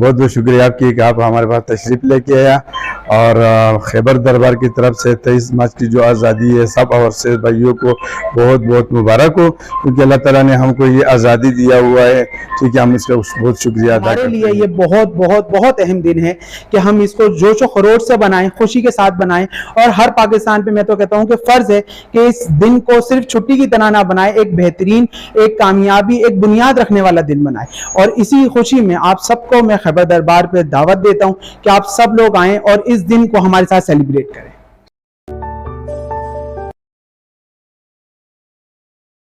बहुत बहुत शुक्रिया आपकी कि आप हमारे पास तशरीफ़ लेके आया। और खैबर दरबार की तरफ से 23 मार्च की जो आज़ादी है, सब और से भाइयों को बहुत बहुत मुबारक हो, क्योंकि अल्लाह ताला ने हमको ये आज़ादी दिया हुआ है। ठीक है, हम इसका बहुत शुक्रिया अदा करते हैं। हमारे लिए ये बहुत बहुत बहुत अहम दिन है कि हम इसको जोश व खरोश से बनाएं, खुशी के साथ बनाएं। और हर पाकिस्तान पे मैं तो कहता हूं कि फ़र्ज़ है कि इस दिन को सिर्फ छुट्टी की तरह ना बनाए, एक बेहतरीन, एक कामयाबी, एक बुनियाद रखने वाला दिन बनाए। और इसी खुशी में आप सबको मैं खैबर दरबार पे दावत देता हूं कि आप सब लोग आएँ और इस दिन को हमारे साथ सेलिब्रेट करें।